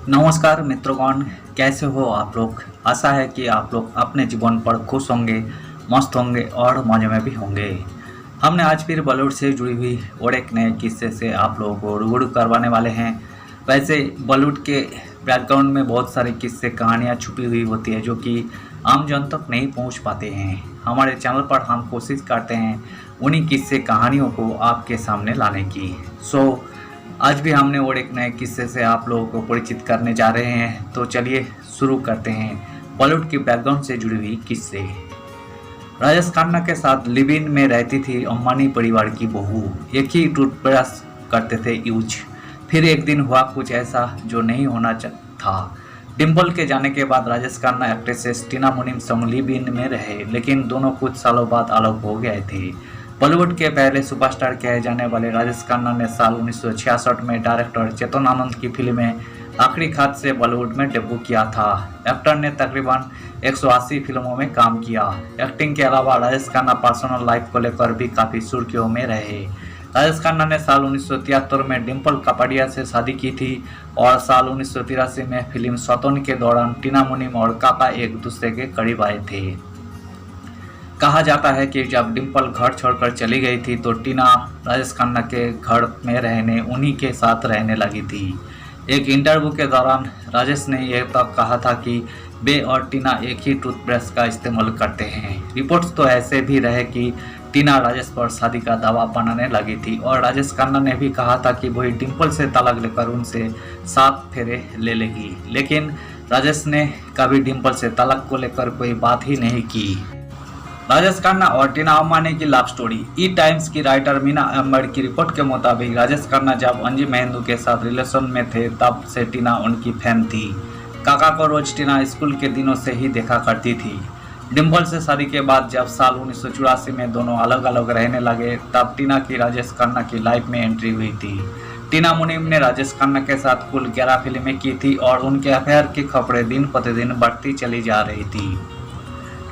नमस्कार मित्रगण, कैसे हो आप लोग। आशा है कि आप लोग अपने जीवन पर खुश होंगे, मस्त होंगे और मज़े में भी होंगे। हमने आज फिर बॉलीवुड से जुड़ी हुई और एक नए किस्से से आप लोगों को रूबरू करवाने वाले हैं। वैसे बॉलीवुड के बैकग्राउंड में बहुत सारे किस्से कहानियाँ छुपी हुई होती है जो कि आम जन तक नहीं पहुंच पाते हैं। हमारे चैनल पर हम कोशिश करते हैं उन्हीं किस्से कहानियों को आपके सामने लाने की। आज भी हमने और एक नए किस्से से आप लोगों को परिचित करने जा रहे हैं। तो चलिए शुरू करते हैं बॉलीवुड के बैकग्राउंड से जुड़ी हुई किस्से। राजेश खन्ना के साथ लिव इन में रहती थी अंबानी परिवार की बहू। एक ही टूथब्रश करते थे यूज। फिर एक दिन हुआ कुछ ऐसा जो नहीं होना था। डिम्पल के जाने के बाद राजेश खन्ना एक्ट्रेसेस टीना मुनीम संग लिव इन में रहे, लेकिन दोनों कुछ सालों बाद अलग हो गए थे। बॉलीवुड के पहले सुपरस्टार कहे जाने वाले राजेश खन्ना ने साल 1966 में डायरेक्टर चेतन आनंद की फिल्म में आखिरी खात से बॉलीवुड में डेब्यू किया था। एक्टर ने तकरीबन 180 फिल्मों में काम किया। एक्टिंग के अलावा राजेश खन्ना पर्सनल लाइफ को लेकर भी काफ़ी सुर्खियों में रहे। राजेश खन्ना ने साल 1973 में डिम्पल कपाडिया से शादी की थी और साल 1983 में फिल्म सौतन के दौरान टीना मुनीम और काका एक दूसरे के करीब आए थे। कहा जाता है कि जब डिम्पल घर छोड़कर चली गई थी तो टीना राजेश खन्ना के घर में रहने उन्हीं के साथ रहने लगी थी। एक इंटरव्यू के दौरान राजेश ने यह तक कहा था कि वे और टीना एक ही टूथब्रश का इस्तेमाल करते हैं। रिपोर्ट्स तो ऐसे भी रहे कि टीना राजेश पर शादी का दावा बनाने लगी थी और राजेश खन्ना ने भी कहा था कि वही डिम्पल से तलाक लेकर उनसे 7 फेरे ले लेगी, लेकिन राजेश ने कभी डिम्पल से तलाक को लेकर कोई बात ही नहीं की। राजेश खन्ना और टीना अंबानी की लव स्टोरी। ई टाइम्स की राइटर मीना अम्बर की रिपोर्ट के मुताबिक राजेश खन्ना जब अंजी मेहंदू के साथ रिलेशन में थे तब से टीना उनकी फैन थी। काका को रोज टीना स्कूल के दिनों से ही देखा करती थी। डिम्पल से शादी के बाद जब साल 1984 में दोनों अलग अलग रहने लगे तब टीना की राजेश खन्ना की लाइफ में एंट्री हुई थी। टीना मुनीम ने राजेश खन्ना के साथ कुल 11 फिल्में की थी और उनके अफेयर की खबरें दिन प्रतिदिन बढ़ती चली जा रही थी।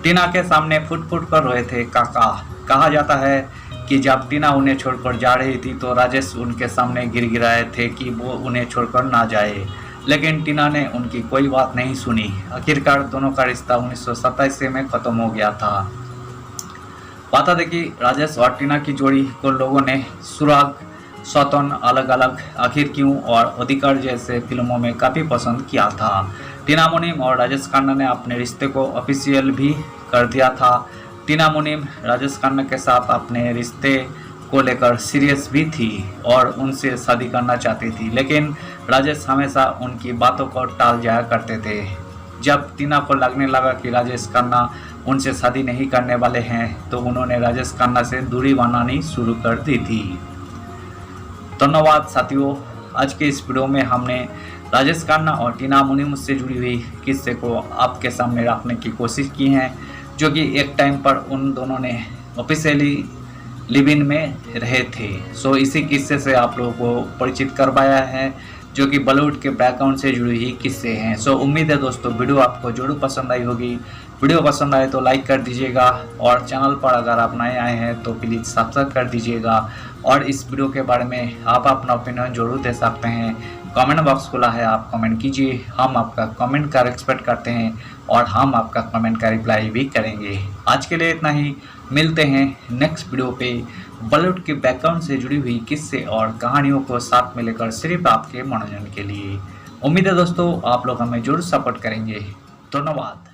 टीना के सामने फुट फुट कर रोए थे काका। कहा जाता है कि जब टीना उन्हें छोड़कर जा रही थी तो राजेश उनके सामने गिड़गिड़ाए थे कि वो उन्हें छोड़कर ना जाए, लेकिन टीना ने उनकी कोई बात नहीं सुनी। आखिरकार दोनों का रिश्ता 1927 में खत्म हो गया था। बता दें कि राजेश और टीना की जोड़ी को लोगों ने सुराग, सौतन, अलग अलग, आखिर क्यों और अधिकार जैसे फिल्मों में काफ़ी पसंद किया था। टीना मुनीम और राजेश खन्ना ने अपने रिश्ते को ऑफिशियल भी कर दिया था। टीना मुनीम राजेश खन्ना के साथ अपने रिश्ते को लेकर सीरियस भी थी और उनसे शादी करना चाहती थी, लेकिन राजेश हमेशा उनकी बातों को टाल जाया करते थे। जब टीना को लगने लगा कि राजेश खन्ना उनसे शादी नहीं करने वाले हैं तो उन्होंने राजेश खन्ना से दूरी बनानी शुरू कर दी थी। धन्यवाद साथियों, आज के इस वीडियो में हमने राजेश खन्ना और टीना मुनीम से जुड़ी हुई किस्से को आपके सामने रखने की कोशिश की है, जो कि एक टाइम पर उन दोनों ने ऑफिशियली लिव इन में रहे थे। इसी किस्से से आप लोगों को परिचित करवाया है, जो कि बॉलीवुड के बैकग्राउंड से जुड़ी हुई किस्से हैं। उम्मीद है दोस्तों वीडियो आपको जरूर पसंद आई होगी। वीडियो पसंद आए तो लाइक कर दीजिएगा और चैनल पर अगर आप नए आए हैं तो प्लीज़ सब्सक्राइब कर दीजिएगा। और इस वीडियो के बारे में आप अपना ओपिनियन जरूर दे सकते हैं। कमेंट बॉक्स खुला है, आप कमेंट कीजिए। हम आपका कमेंट का रिस्पेक्ट करते हैं और हम आपका कमेंट का रिप्लाई भी करेंगे। आज के लिए इतना ही, मिलते हैं नेक्स्ट वीडियो पे बॉलीवुड के बैकग्राउंड से जुड़ी हुई किस्से और कहानियों को साथ में लेकर सिर्फ आपके मनोरंजन के लिए। उम्मीद है दोस्तों आप लोग हमें जरूर सपोर्ट करेंगे। धन्यवाद।